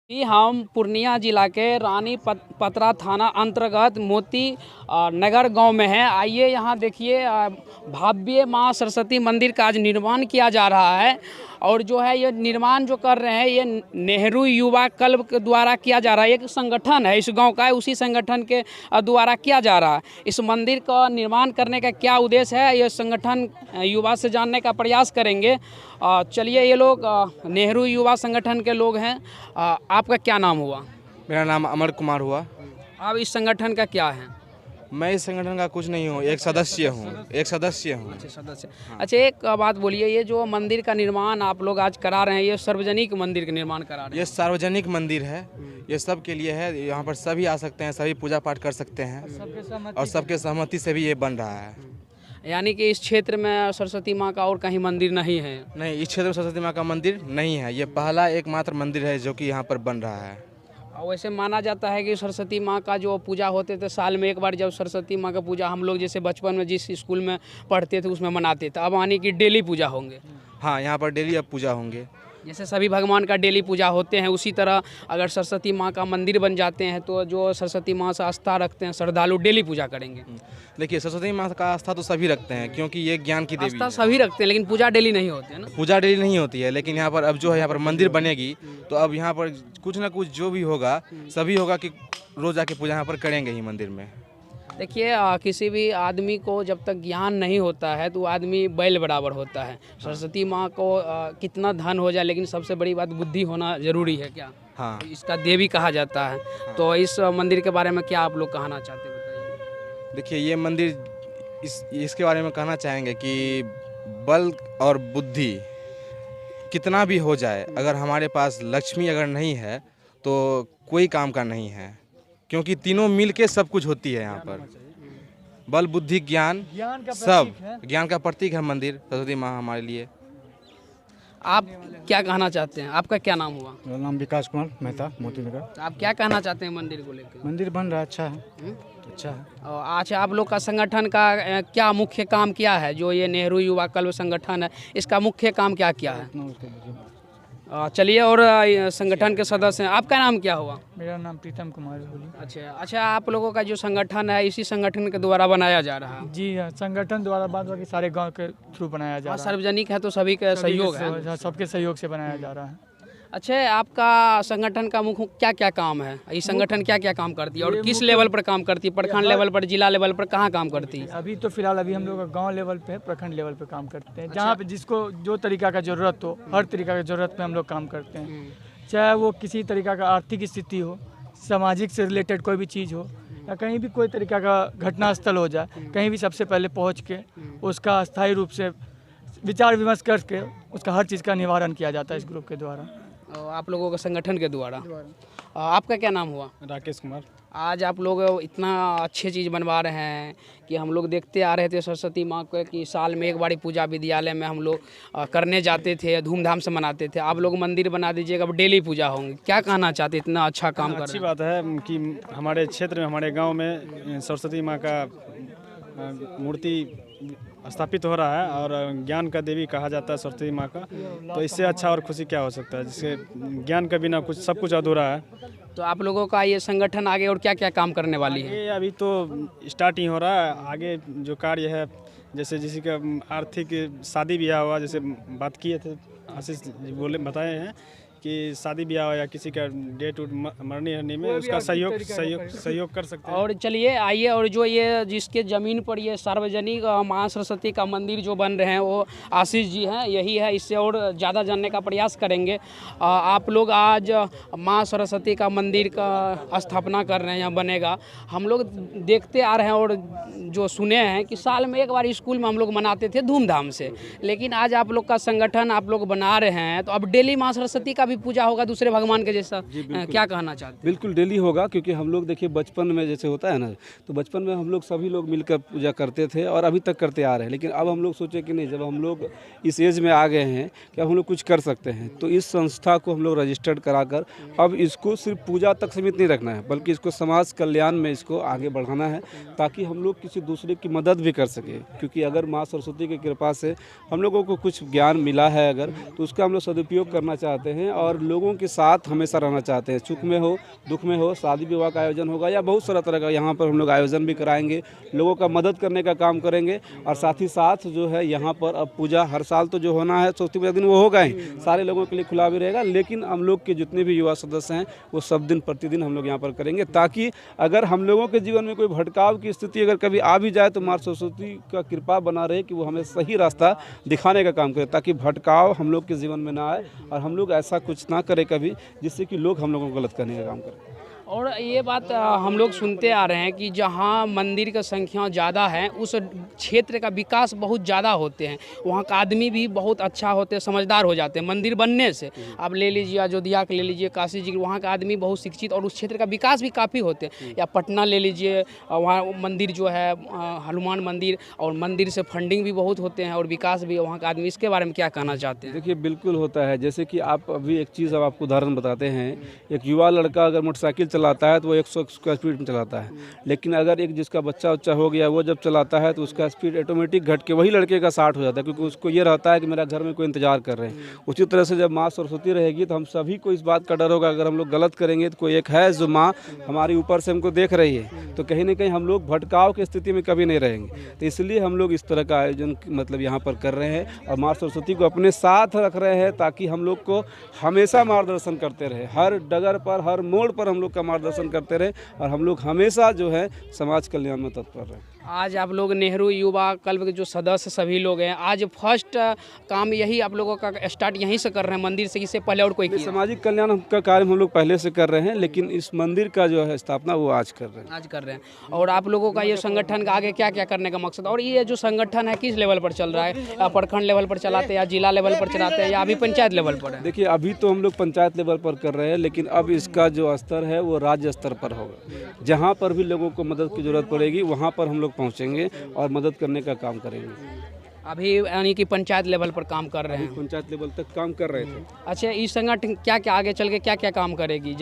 जी, हम पूर्णिया जिला के रानी पतरा थाना अंतर्गत मोती नगर गांव में हैं। आइए यहाँ देखिए, भव्य माँ सरस्वती मंदिर का आज निर्माण किया जा रहा है। और जो है ये निर्माण जो कर रहे हैं, ये नेहरू युवा क्लब के द्वारा किया जा रहा है। एक संगठन है इस गांव का है, उसी संगठन के द्वारा किया जा रहा है। इस मंदिर का निर्माण करने का क्या उद्देश्य है, ये संगठन युवा से जानने का प्रयास करेंगे। चलिए, ये लोग नेहरू युवा संगठन के लोग हैं। आपका क्या नाम हुआ? मेरा नाम अमर कुमार हुआ। आप इस संगठन का क्या है? मैं इस संगठन का कुछ नहीं हूँ, एक सदस्य हूँ। अच्छा, सदस्य। अच्छा, एक बात बोलिए, ये जो मंदिर का निर्माण आप लोग आज करा रहे हैं, ये सार्वजनिक मंदिर का निर्माण करा रहे हैं? ये सार्वजनिक मंदिर है, ये सब के लिए है। यहाँ पर सभी आ सकते हैं, सभी पूजा पाठ कर सकते हैं और सबके सहमति से भी ये बन रहा है। यानी कि इस क्षेत्र में सरस्वती माँ का और कहीं मंदिर नहीं है? नहीं, इस क्षेत्र में सरस्वती माँ का मंदिर नहीं है। ये पहला एकमात्र मंदिर है जो कि यहाँ पर बन रहा है। वैसे माना जाता है कि सरस्वती माँ का जो पूजा होते थे साल में एक बार, जब सरस्वती माँ का पूजा हम लोग जैसे बचपन में जिस स्कूल में पढ़ते थे उसमें मनाते थे, अब यानी कि डेली पूजा होंगे? हाँ, यहाँ पर डेली अब पूजा होंगे। जैसे सभी भगवान का डेली पूजा होते हैं, उसी तरह अगर सरस्वती माँ का मंदिर बन जाते हैं तो जो सरस्वती माँ से आस्था रखते हैं श्रद्धालु डेली पूजा करेंगे। देखिए, सरस्वती माँ का आस्था तो सभी रखते हैं, क्योंकि ये ज्ञान की देवी आस्था है। सभी रखते हैं, लेकिन पूजा डेली नहीं होती है ना? पूजा डेली नहीं होती है, लेकिन यहाँ पर अब जो है, यहाँ पर मंदिर बनेगी तो अब यहाँ पर कुछ ना कुछ जो भी होगा, सभी होगा कि रोज आके पूजा यहाँ पर करेंगे ही मंदिर में। देखिए, किसी भी आदमी को जब तक ज्ञान नहीं होता है तो वो आदमी बैल बराबर होता है। सरस्वती माँ को कितना धन हो जाए, लेकिन सबसे बड़ी बात बुद्धि होना जरूरी है क्या? हाँ, इसका देवी कहा जाता है। तो इस मंदिर के बारे में क्या आप लोग कहना चाहते हैं, बताइए। देखिए, ये मंदिर इसके बारे में कहना चाहेंगे कि बल और बुद्धि कितना भी हो जाए, अगर हमारे पास लक्ष्मी अगर नहीं है तो कोई काम का नहीं है, क्योंकि तीनों मिल के सब कुछ होती है यहाँ पर। बल, बुद्धि, ज्ञान सब ज्ञान का प्रतीक है मंदिर, सरस्वती माँ हमारे लिए। आप क्या कहना चाहते हैं? आपका क्या नाम हुआ? मेरा नाम विकास कुमार मेहता, मोती नगर। तो आप क्या कहना चाहते हैं मंदिर को लेकर? मंदिर बन रहा है, अच्छा है। अच्छा है। और अच्छा, आप लोग का संगठन का क्या मुख्य काम क्या है? जो ये नेहरू युवा क्लब संगठन है, इसका मुख्य काम क्या क्या है? इतना उसको दीजिए। चलिए, और संगठन के सदस्य हैं। आपका नाम क्या हुआ? मेरा नाम प्रीतम कुमार है। बोलिए। अच्छा, आप लोगों का जो संगठन है, इसी संगठन के द्वारा बनाया जा रहा है? जी हाँ, संगठन द्वारा बाद बाकी सारे गांव के थ्रू बनाया जा रहा है। सार्वजनिक है तो सभी का सहयोग है? सबके सहयोग से बनाया जा रहा है। अच्छा, आपका संगठन का मुख्य क्या क्या काम है? ये संगठन क्या क्या काम करती है और किस लेवल पर काम करती है? प्रखंड लेवल पर, जिला लेवल पर, कहाँ काम करती है? अभी तो फिलहाल हम लोग गांव लेवल पे, प्रखंड लेवल पे काम करते हैं। जहाँ पे जिसको जो तरीका का जरूरत हो, हर तरीका की जरूरत पे हम लोग काम करते हैं। चाहे वो किसी तरीका का आर्थिक स्थिति हो, सामाजिक से रिलेटेड कोई भी चीज़ हो, या कहीं भी कोई तरीका का घटना स्थल हो जाए, कहीं भी सबसे पहले पहुँच के उसका अस्थायी रूप से विचार विमर्श करके उसका हर चीज़ का निवारण किया जाता है इस ग्रुप के द्वारा। आप लोगों के संगठन के द्वारा। आपका क्या नाम हुआ? राकेश कुमार। आज आप लोग इतना अच्छे चीज़ बनवा रहे हैं कि हम लोग देखते आ रहे थे सरस्वती माँ को कि साल में एक बार पूजा विद्यालय में हम लोग करने जाते थे, धूमधाम से मनाते थे। आप लोग मंदिर बना दीजिएगा, अब डेली पूजा होंगी। क्या कहना चाहते, इतना अच्छा काम कर रहे हैं? अच्छी बात है कि हमारे क्षेत्र में, हमारे गांव में सरस्वती माँ का मूर्ति स्थापित हो रहा है और ज्ञान का देवी कहा जाता है सरस्वती माँ का। तो इससे अच्छा और खुशी क्या हो सकता है, जिससे ज्ञान का बिना कुछ सब कुछ अधूरा है। तो आप लोगों का ये संगठन आगे और क्या क्या काम करने वाली है? ये अभी तो स्टार्ट ही हो रहा है। आगे जो कार्य है, जैसे किसी का आर्थिक शादी ब्याह हुआ, जैसे बात किए थे आशीष बताए हैं कि शादी ब्याह हो या किसी का डेट मरनी हरनी में उसका सहयोग कर सकते हैं। और चलिए, आइए, और जो ये जिसके ज़मीन पर ये सार्वजनिक माँ सरस्वती का मंदिर जो बन रहे हैं वो आशीष जी हैं, यही है। इससे और ज़्यादा जानने का प्रयास करेंगे। आप लोग आज माँ सरस्वती का मंदिर का स्थापना कर रहे हैं, यहाँ बनेगा। हम लोग देखते आ रहे हैं और जो सुने हैं कि साल में एक बार स्कूल में हम लोग मनाते थे धूमधाम से, लेकिन आज आप लोग का संगठन आप लोग बना रहे हैं, तो अब डेली माँ सरस्वती का भी पूजा होगा दूसरे भगवान के जैसा? क्या कहना चाहते हैं? बिल्कुल डेली होगा, क्योंकि हम लोग देखिए बचपन में जैसे होता है ना, तो बचपन में हम लोग सभी लोग मिलकर पूजा करते थे और अभी तक करते आ रहे हैं। लेकिन अब हम लोग सोचे कि नहीं, जब हम लोग इस एज में आ गए हैं कि अब हम लोग कुछ कर सकते हैं, तो इस संस्था को हम लोग रजिस्टर्ड कराकर अब इसको सिर्फ पूजा तक सीमित नहीं रखना है, बल्कि इसको समाज कल्याण में इसको आगे बढ़ाना है, ताकि हम लोग किसी दूसरे की मदद भी कर सके। क्योंकि अगर माँ सरस्वती की कृपा से हम लोगों को कुछ ज्ञान मिला है अगर, तो उसका हम लोग सदुपयोग करना चाहते हैं और लोगों के साथ हमेशा रहना चाहते हैं। सुख में हो, दुख में हो, शादी विवाह का आयोजन होगा या बहुत सारा तरह का यहाँ पर हम लोग आयोजन भी कराएंगे, लोगों का मदद करने का काम करेंगे। और साथ ही साथ जो है यहाँ पर अब पूजा हर साल तो जो होना है सरस्वती पूजा दिन वो होगा ही, सारे लोगों के लिए खुला भी रहेगा। लेकिन हम लोग के जितने भी युवा सदस्य हैं वो सब दिन प्रतिदिन हम लोग यहाँ पर करेंगे, ताकि अगर हम लोगों के जीवन में कोई भटकाव की स्थिति अगर कभी आ भी जाए तो माँ सरस्वती का कृपा बना रहे कि वो हमें सही रास्ता दिखाने का काम करे, ताकि भटकाव हम लोग के जीवन में ना आए और हम लोग ऐसा कुछ ना करें कभी जिससे कि लोग हम लोगों को गलत करने का काम करें। और ये बात हम लोग सुनते आ रहे हैं कि जहाँ मंदिर की संख्या ज़्यादा है उस क्षेत्र का विकास बहुत ज़्यादा होते हैं, वहाँ का आदमी भी बहुत अच्छा होते हैं, समझदार हो जाते हैं मंदिर बनने से। आप ले लीजिए अयोध्या के, ले लीजिए काशी जी, वहाँ का आदमी बहुत शिक्षित और उस क्षेत्र का विकास भी काफ़ी होते हैं। या पटना ले लीजिए, वहाँ मंदिर जो है हनुमान मंदिर, और मंदिर से फंडिंग भी बहुत होते हैं और विकास भी वहाँ का आदमी। इसके बारे में क्या कहना चाहते हैं? देखिए बिल्कुल होता है, जैसे कि आप अभी एक चीज़ अब आपको उदाहरण बताते हैं। एक युवा लड़का अगर मोटरसाइकिल चलाता है तो वो 100 स्क्वायर स्पीड में चलाता है, लेकिन अगर एक जिसका बच्चा उच्चा हो गया वो जब चलाता है तो उसका स्पीड ऑटोमेटिक घट के वही लड़के का 60 हो जाता है, क्योंकि उसको ये रहता है कि मेरा घर में कोई इंतजार कर रहे हैं। उसी तरह से जब माँ सरस्वती रहेगी तो हम सभी को इस बात का डर होगा, अगर हम लोग गलत करेंगे तो कोई एक है जो माँ हमारी ऊपर से हमको देख रही है, तो कहीं ना कहीं हम लोग भटकाव की स्थिति में कभी नहीं रहेंगे। तो इसलिए हम लोग इस तरह का आयोजन मतलब यहाँ पर कर रहे हैं और माँ सरस्वती को अपने साथ रख रहे हैं, ताकि हम लोग को हमेशा मार्गदर्शन करते रहे, हर डगर पर हर मोड़ पर हम लोग का मार्गदर्शन करते रहे और हम लोग हमेशा जो है समाज कल्याण में तत्पर रहे। आज आप लोग नेहरू युवा क्लब के जो सदस्य सभी लोग हैं, आज फर्स्ट काम यही आप लोगों का स्टार्ट यहीं से कर रहे हैं मंदिर से, इससे पहले और कोई किया? सामाजिक कल्याण का कार्य हम लोग पहले से कर रहे हैं, लेकिन इस मंदिर का जो है स्थापना वो आज कर रहे हैं। आज कर रहे हैं। और आप लोगों का ये संगठन का आगे क्या क्या करने का मकसद, और ये जो संगठन है किस लेवल पर चल रहा है? या प्रखंड लेवल पर चलाते हैं, या जिला लेवल पर चलाते हैं, या अभी पंचायत लेवल पर है? देखिए अभी तो हम लोग पंचायत लेवल पर कर रहे हैं, लेकिन अब इसका जो स्तर है वो राज्य स्तर पर होगा। जहाँ पर भी लोगों को मदद की जरूरत पड़ेगी वहाँ पर हम लोग पहुँचेंगे और मदद करने का काम करेंगे। अभी यानी कि पंचायत लेवल पर काम कर रहे हैं? पंचायत लेवल तक काम कर रहे थे। अच्छा, इस संगठन क्या क्या आगे चल के क्या क्या काम करेगी?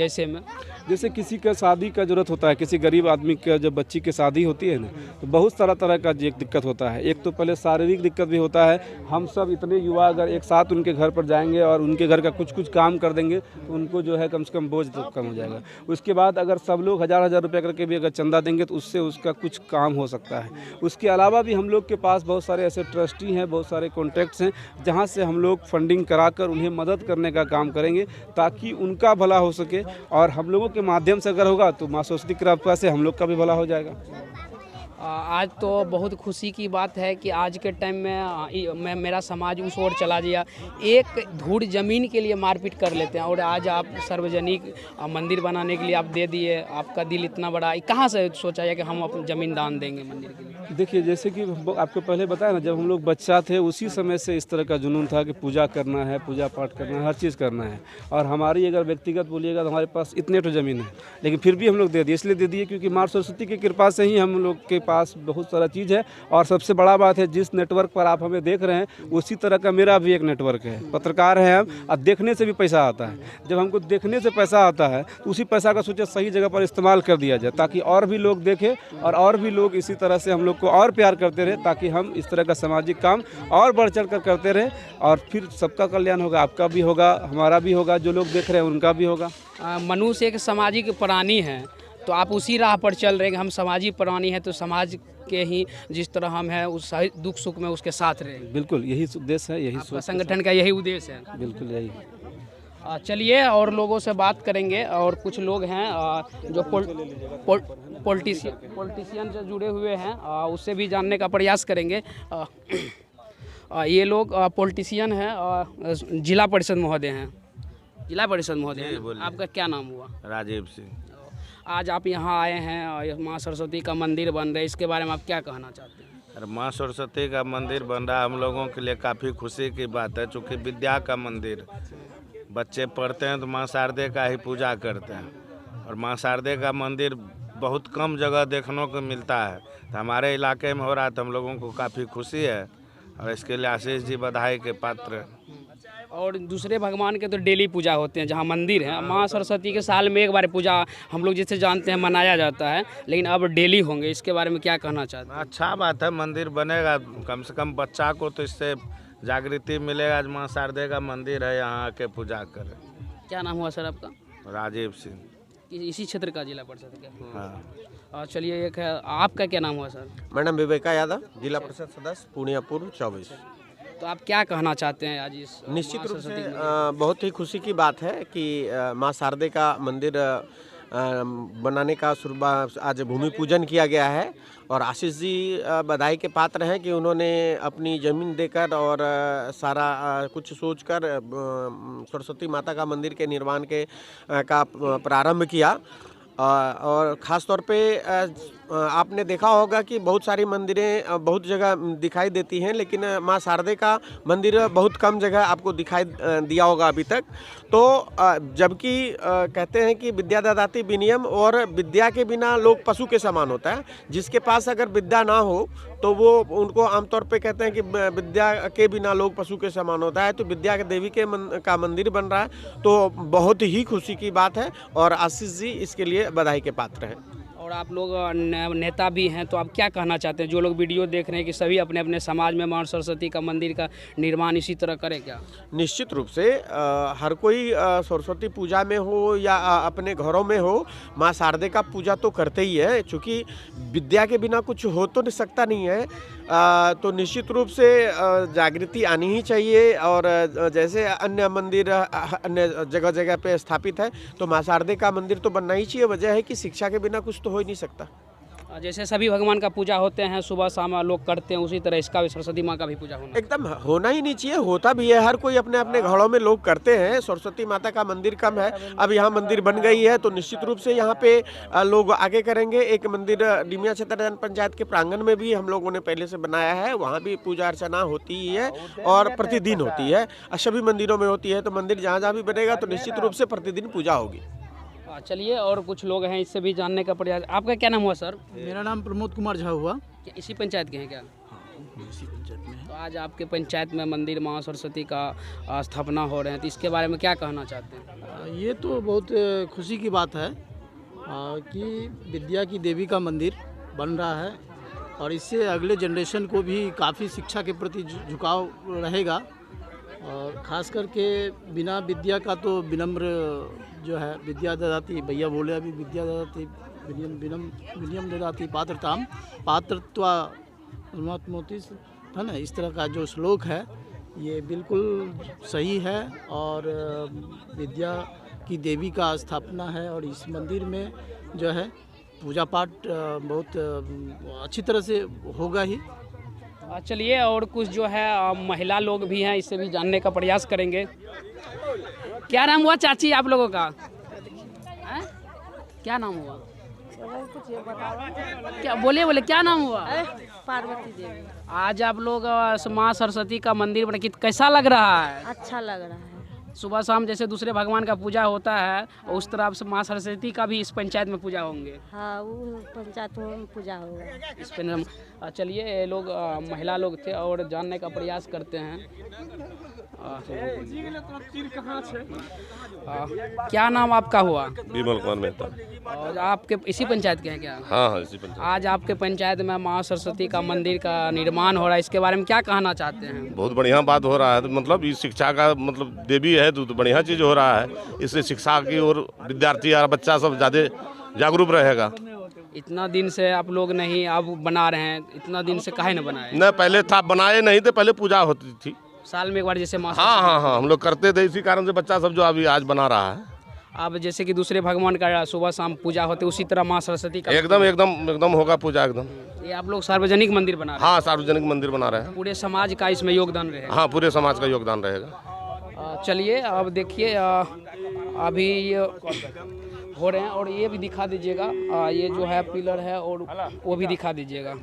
जैसे किसी का शादी का जरूरत होता है, किसी गरीब आदमी का जब बच्ची की शादी होती है ना, तो बहुत सारा तरह का दिक्कत होता है। एक तो पहले शारीरिक दिक्कत भी होता है। हम सब इतने युवा अगर एक साथ उनके घर पर जाएंगे और उनके घर का कुछ कुछ काम कर देंगे तो उनको जो है कम से कम बोझ तो कम हो जाएगा। उसके बाद अगर सब लोग हज़ार रुपये करके भी अगर चंदा देंगे तो उससे उसका कुछ काम हो सकता है। उसके अलावा भी हम लोग के पास बहुत सारे ऐसे ट्रस्टी हैं, बहुत सारे कॉन्टैक्ट्स हैं, जहाँ से हम लोग फंडिंग कराकर उन्हें मदद करने का काम करेंगे, ताकि उनका भला हो सके। और हम लोगों के माध्यम से अगर होगा तो माँ सरस्वती की कृपा से हम लोग का भी भला हो जाएगा। आज तो बहुत खुशी की बात है कि आज के टाइम में मेरा समाज उस ओर चला गया, एक धूड़ ज़मीन के लिए मारपीट कर लेते हैं, और आज आप सार्वजनिक मंदिर बनाने के लिए आप दे दिए। आपका दिल इतना बड़ा, कहाँ से सोचा है कि हम अपनी ज़मीन दान देंगे मंदिर के लिए? देखिए जैसे कि आपको पहले बताया ना, जब हम लोग बच्चा थे उसी समय से इस तरह का जुनून था कि पूजा करना है, पूजा पाठ करना है, हर चीज़ करना है। और हमारी अगर व्यक्तिगत बोलिएगा तो हमारे पास इतने तो ज़मीन है, लेकिन फिर भी हम लोग दे दिए। इसलिए दे दिए क्योंकि माँ सरस्वती की कृपा से ही हम लोग के पास बहुत सारा चीज़ है। और सबसे बड़ा बात है, जिस नेटवर्क पर आप हमें देख रहे हैं उसी तरह का मेरा भी एक नेटवर्क है। पत्रकार हैं हम, और देखने से भी पैसा आता है। जब हमको देखने से पैसा आता है तो उसी पैसा का सोचे सही जगह पर इस्तेमाल कर दिया जाए, ताकि और भी लोग देखें और भी लोग इसी तरह से हम लोग को और प्यार करते रहे, ताकि हम इस तरह का सामाजिक काम और बढ़ चढ़ कर करते रहे। और फिर सबका कल्याण होगा, आपका भी होगा, हमारा भी होगा, जो लोग देख रहे हैं उनका भी होगा। मनुष्य एक सामाजिक प्राणी है, तो आप उसी राह पर चल रहे हैं। हम सामाजिक प्राणी हैं तो समाज के ही जिस तरह हम हैं उस दुख सुख में उसके साथ रहें। बिल्कुल यही उद्देश्य है, यही संगठन का यही उद्देश्य है। बिल्कुल यही। चलिए और लोगों से बात करेंगे, और कुछ लोग हैं जो पॉलिटिशियन से जुड़े हुए हैं, उससे भी जानने का प्रयास करेंगे। ये लोग पॉलिटिशियन हैं, जिला परिषद महोदय हैं। जिला परिषद महोदय, आपका क्या नाम हुआ? राजीव सिंह। आज आप यहाँ आए हैं और माँ सरस्वती का मंदिर बन रहा है, इसके बारे में आप क्या कहना चाहते हैं? अरे माँ सरस्वती का मंदिर बन रहा है, हम लोगों के लिए काफ़ी खुशी की बात है, चूँकि विद्या का मंदिर, बच्चे पढ़ते हैं तो माँ शारदे का ही पूजा करते हैं। और माँ शारदे का मंदिर बहुत कम जगह देखने को मिलता है, तो हमारे इलाके में हो रहा है तो हम लोगों को काफ़ी खुशी है, और इसके लिए आशीष जी बधाई के पात्र हैं। और दूसरे भगवान के तो डेली पूजा होते हैं, जहाँ मंदिर है। माँ सरस्वती के साल में एक बार पूजा हम लोग जैसे जानते हैं मनाया जाता है, लेकिन अब डेली होंगे, इसके बारे में क्या कहना चाहते हैं? अच्छा बात है, मंदिर बनेगा, कम से कम बच्चा को तो इससे जागृति मिलेगा। माँ शारदे का मंदिर है, यहाँ आके पूजा करें। क्या नाम हुआ सर आपका? राजीव सिंह। इसी क्षेत्र का जिला परिषद का? हाँ। चलिए, एक है, आपका क्या नाम हुआ सर? मेरा नाम विवेका यादव, जिला परिषद सदस्य पूर्णिया पूर्व 24। तो आप क्या कहना चाहते हैं आज इस निश्चित माँ रूप सरस्वती से के बहुत ही खुशी की बात है कि माँ शारदे का मंदिर बनाने का आज भूमि पूजन किया गया है। और आशीष जी बधाई के पात्र हैं कि उन्होंने अपनी ज़मीन देकर और सारा कुछ सोचकर सरस्वती माता का मंदिर के निर्माण का प्रारंभ किया। और ख़ास तौर पे आपने देखा होगा कि बहुत सारी मंदिरें बहुत जगह दिखाई देती हैं, लेकिन माँ शारदे का मंदिर बहुत कम जगह आपको दिखाई दिया होगा अभी तक। तो जबकि कहते हैं कि विद्या ददाति विनियम, और विद्या के बिना लोग पशु के समान होता है। जिसके पास अगर विद्या ना हो तो वो उनको आमतौर पे कहते हैं कि विद्या के बिना लोग पशु के समान होता है। तो विद्या के देवी का मंदिर बन रहा है, तो बहुत ही खुशी की बात है और आशीष जी इसके लिए बधाई के पात्र हैं। और आप लोग नेता भी हैं, तो आप क्या कहना चाहते हैं जो लोग वीडियो देख रहे हैं कि सभी अपने अपने समाज में माँ सरस्वती का मंदिर का निर्माण इसी तरह करें क्या? निश्चित रूप से हर कोई सरस्वती पूजा में हो या अपने घरों में हो, माँ शारदे का पूजा तो करते ही है। चूँकि विद्या के बिना कुछ हो तो सकता नहीं है। तो निश्चित रूप से जागृति आनी ही चाहिए। और जैसे अन्य मंदिर अन्य जगह जगह पे स्थापित है, तो माँ शारदे का मंदिर तो बनना ही चाहिए। वजह है कि शिक्षा के बिना कुछ तो हो ही नहीं सकता। जैसे सभी भगवान का पूजा होते हैं, सुबह शाम लोग करते हैं, उसी तरह इसका भी सरस्वती माँ का भी पूजा होना एकदम होना ही नहीं चाहिए, होता भी है। हर कोई अपने अपने घरों में लोग करते हैं। सरस्वती माता का मंदिर कम है, अब यहाँ मंदिर बन गई है, तो निश्चित रूप से यहाँ पे लोग आगे करेंगे। एक मंदिर डिमिया क्षेत्र पंचायत के प्रांगण में भी हम लोगों ने पहले से बनाया है, वहाँ भी पूजा अर्चना होती ही है और प्रतिदिन होती है। सभी मंदिरों में होती है, तो मंदिर जहाँ जहाँ भी बनेगा तो निश्चित रूप से प्रतिदिन पूजा होगी। चलिए, और कुछ लोग हैं, इससे भी जानने का प्रयास। आपका क्या नाम हुआ सर? मेरा नाम प्रमोद कुमार झा हुआ। क्या इसी पंचायत के हैं क्या? इसी पंचायत में। तो आज आपके पंचायत में मंदिर माँ सरस्वती का स्थापना हो रहे हैं, तो इसके बारे में क्या कहना चाहते हैं? ये तो बहुत खुशी की बात है कि विद्या की देवी का मंदिर बन रहा है, और इससे अगले जनरेशन को भी काफ़ी शिक्षा के प्रति झुकाव रहेगा। और ख़ास करके बिना विद्या का तो विनम्र जो है, विद्या ददाति, भैया बोले अभी, विद्या ददाति विनयम ददाति पात्रताम पात्रत्वा अनुमात्मोति है ना, इस तरह का जो श्लोक है ये बिल्कुल सही है। और विद्या की देवी का स्थापना है, और इस मंदिर में जो है पूजा पाठ बहुत अच्छी तरह से होगा ही। चलिए, और कुछ जो है महिला लोग भी हैं, इससे भी जानने का प्रयास करेंगे। क्या नाम हुआ चाची आप लोगों का? क्या नाम हुआ? क्या बोले क्या नाम हुआ? पार्वती देवी। आज आप लोग माँ सरस्वती का मंदिर बना, कैसा लग रहा है? अच्छा लग रहा है। सुबह शाम जैसे दूसरे भगवान का पूजा होता है, उस तरह से माँ सरस्वती का भी इस पंचायत में पूजा होंगे। हाँ, वो पंचायत में पूजा होगा इस पर चलिए, ये लोग महिला लोग थे और जानने का प्रयास करते हैं। क्या नाम आपका हुआ? विमल कुमार मेहता। और आपके इसी पंचायत के हैं क्या? हाँ, इसी पंचायत। आज आपके पंचायत में माँ सरस्वती का मंदिर का निर्माण हो रहा है, इसके बारे में क्या कहना चाहते हैं? बहुत बढ़िया बात हो रहा है। तो मतलब ये शिक्षा का मतलब देवी है, तो बढ़िया चीज़ हो रहा है। इससे शिक्षा की ओर विद्यार्थी और बच्चा सब ज़्यादा जागरूक रहेगा। इतना दिन से आप लोग नहीं अब बना रहे हैं, इतना दिन से काहे न बनाए? न पहले था, बनाए नहीं थे, पहले पूजा होती थी साल में एक बार जैसे माँ। हाँ, हम लोग करते थे, इसी कारण से बच्चा सब जो अभी आज बना रहा है। अब जैसे कि दूसरे भगवान का सुबह शाम पूजा होते, उसी तरह माँ सरस्वती का एकदम होगा पूजा एकदम। ये आप लोग सार्वजनिक मंदिर बना रहे हैं? हाँ, सार्वजनिक मंदिर बना रहे हैं। पूरे समाज का इसमें योगदान रहेगा? हाँ, पूरे समाज का योगदान रहेगा। चलिए, अब देखिए, अभी ये हो रहे हैं, और ये भी दिखा दीजिएगा, ये जो है पिलर है, और वो भी दिखा दीजिएगा।